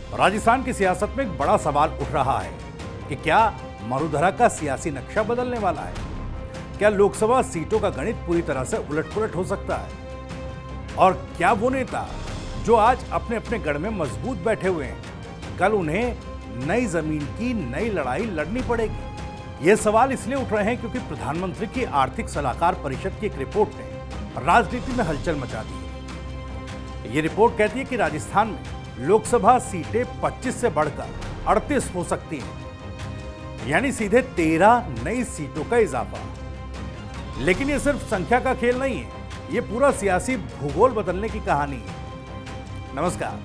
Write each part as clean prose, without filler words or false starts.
राजस्थान की सियासत में एक बड़ा सवाल उठ रहा है कि क्या मरुधरा का सियासी नक्शा बदलने वाला है? क्या लोकसभा सीटों का गणित पूरी तरह से उलटपुलट हो सकता है? और क्या वो नेता जो आज अपने अपने गढ़ में मजबूत बैठे हुए हैं, कल उन्हें नई जमीन की नई लड़ाई लड़नी पड़ेगी? ये सवाल इसलिए उठ रहे हैं क्योंकि प्रधानमंत्री की आर्थिक सलाहकार परिषद की एक रिपोर्ट ने राजनीति में हलचल मचा दी है। ये रिपोर्ट कहती है कि राजस्थान में लोकसभा सीटें 25 से बढ़कर 38 हो सकती हैं, यानी सीधे 13 नई सीटों का इजाफा। लेकिन ये सिर्फ संख्या का खेल नहीं है, ये पूरा सियासी भूगोल बदलने की कहानी है। नमस्कार,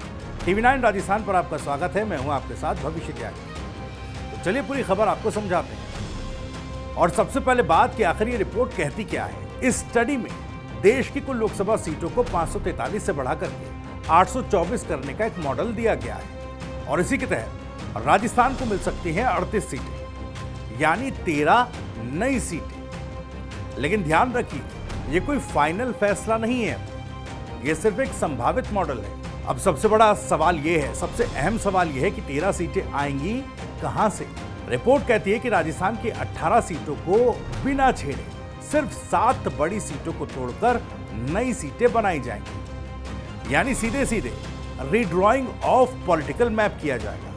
टीवी 9 राजस्थान पर आपका स्वागत है। मैं हूं आपके साथ भविष्य त्यागी। तो चलिए पूरी खबर आपको समझाते हैं। और सबसे पहले बात कि आखिर ये रिपोर्ट कहती क्या है। इस स्टडी में देश की कुल लोकसभा सीटों को 543 से बढ़ाकर के 824 करने का एक मॉडल दिया गया है और इसी के तहत राजस्थान को मिल सकती हैं 38 सीटें, यानी 13 नई सीटें। लेकिन ध्यान रखिए, ये कोई फाइनल फैसला नहीं है, ये सिर्फ एक संभावित मॉडल है। अब सबसे बड़ा सवाल ये है, सबसे अहम सवाल ये है कि 13 सीटें आएंगी कहां से? रिपोर्ट कहती है कि राजस्थान की 18 सीटों को बिना छेड़े सिर्फ 7 बड़ी सीटों को तोड़कर नई सीटें बनाई जाएंगी, यानी सीधे सीधे रीड्रॉइंग ऑफ पॉलिटिकल मैप किया जाएगा।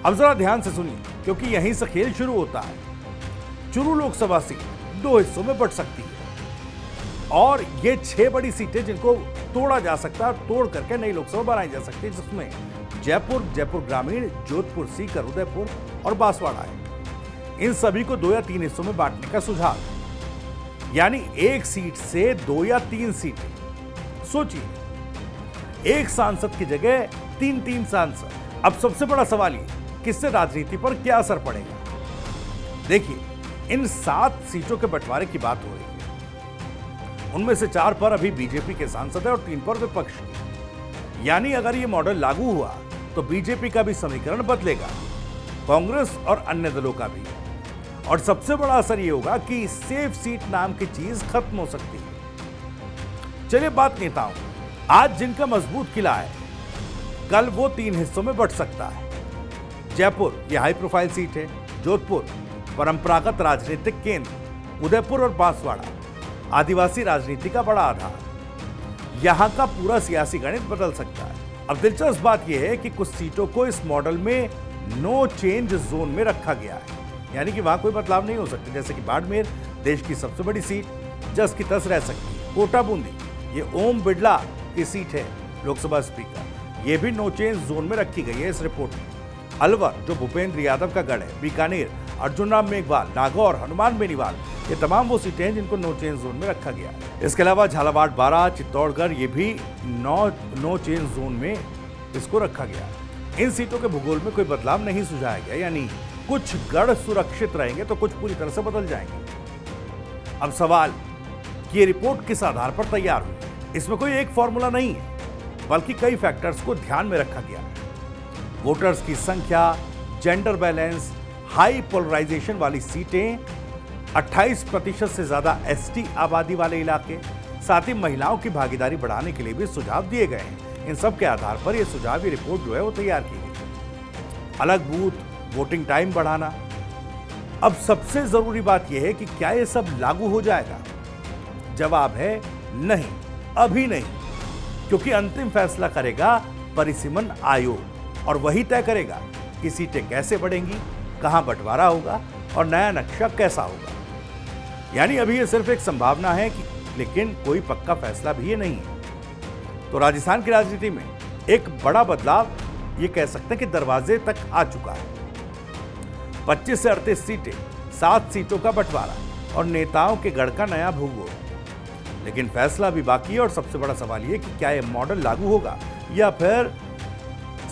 अब जरा ध्यान से सुनिए, क्योंकि यहीं से खेल शुरू होता है। चुरू लोकसभा सीट 2 हिस्सों में बंट सकती है और ये 6 बड़ी सीटें जिनको तोड़ा जा सकता है, तोड़ करके नई लोकसभा बनाई जा सकती है, जिसमें जयपुर, जयपुर ग्रामीण, जोधपुर, सीकर, उदयपुर और बांसवाड़ा है। इन सभी को 2 या 3 हिस्सों में बांटने का सुझाव है, यानी एक सीट से 2 या 3 सीटें। सोचिए, एक सांसद की जगह 3 सांसद। अब सबसे बड़ा सवाल ये, किससे राजनीति पर क्या असर पड़ेगा? देखिए, इन 7 सीटों के बंटवारे की बात हो रही है। उनमें से 4 पर अभी बीजेपी के सांसद है और 3 पर विपक्ष के। यानी अगर ये मॉडल लागू हुआ तो बीजेपी का भी समीकरण बदलेगा, कांग्रेस और अन्य दलों का भी। और सबसे बड़ा असर ये होगा कि सेफ सीट नाम की चीज खत्म हो सकती है। चलिए बात नेताओं, आज जिनका मजबूत किला है, कल वो 3 हिस्सों में बंट सकता है। जयपुर ये हाई प्रोफाइल सीट है, जोधपुर परंपरागत राजनीतिक केंद्र, उदयपुर और बांसवाड़ा आदिवासी राजनीति का बड़ा आधार। यहां का पूरा सियासी गणित बदल सकता है। अब दिलचस्प बात यह है कि कुछ सीटों को इस मॉडल में नो चेंज जोन में रखा गया है, यानी कि वहां कोई बदलाव नहीं हो सकता। जैसे कि बाड़मेर देश की सबसे बड़ी सीट, जस की तस रह सकती है। कोटा बूंदी ये ओम बिड़ला की सीट है, लोकसभा स्पीकर, ये भी नो चेंज जोन में रखी गई है इस रिपोर्ट में। अलवर जो भूपेंद्र यादव का गढ़ है, बीकानेर अर्जुन राम मेघवाल, नागौर, हनुमान बेनीवाल, ये तमाम वो सीटें हैं जिनको नो चेंज जोन में रखा गया है। इसके अलावा झालावाड़, बारां, चित्तौड़गढ़ ये भी नो चेंज जोन में इसको रखा गया है। इन सीटों के भूगोल में कोई बदलाव नहीं सुझाया गया, यानी कुछ गढ़ सुरक्षित रहेंगे तो कुछ पूरी तरह से बदल जाएंगे। अब सवाल कि ये रिपोर्ट किस आधार पर तैयार हुई है? इसमें कोई एक फॉर्मूला नहीं है, बल्कि कई फैक्टर्स को ध्यान में रखा गया है। वोटर्स की संख्या, जेंडर बैलेंस, हाई पोलराइजेशन वाली सीटें, 28% से ज्यादा एसटी आबादी वाले इलाके, साथ ही महिलाओं की भागीदारी बढ़ाने के लिए भी सुझाव दिए गए हैं। इन सब के आधार पर यह सुझाव, ये रिपोर्ट जो है वो तैयार की गई है। अलग बूथ, वोटिंग टाइम बढ़ाना। अब सबसे जरूरी बात यह है कि क्या यह सब लागू हो जाएगा? जवाब है नहीं, अभी नहीं, क्योंकि अंतिम फैसला करेगा परिसीमन आयोग और वही तय करेगा कि सीटें कैसे बढ़ेंगी, कहां बंटवारा होगा और नया नक्शा कैसा होगा। यानी अभी यह सिर्फ एक संभावना है कि, लेकिन कोई पक्का फैसला भी ये नहीं है। तो राजस्थान की राजनीति में एक बड़ा बदलाव ये कह सकते हैं कि दरवाजे तक आ चुका है। 25 से 38 सीटें, 7 सीटों का बंटवारा और नेताओं के गढ़ का नया भूगोल। लेकिन फैसला भी बाकी है और सबसे बड़ा सवाल ये कि क्या यह मॉडल लागू होगा या फिर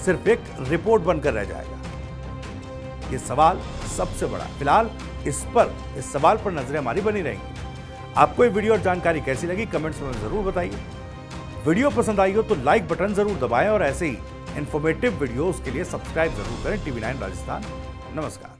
सिर्फ एक रिपोर्ट बनकर रह जाएगा। ये सवाल सबसे बड़ा। फिलहाल इस सवाल पर नजरें हमारी बनी रहेंगी। आपको ये वीडियो और जानकारी कैसी लगी कमेंट्स में जरूर बताइए। वीडियो पसंद आई हो तो लाइक बटन जरूर दबाएं और ऐसे ही इंफॉर्मेटिव वीडियोस के लिए सब्सक्राइब जरूर करें टीवी 9 राजस्थान। नमस्कार।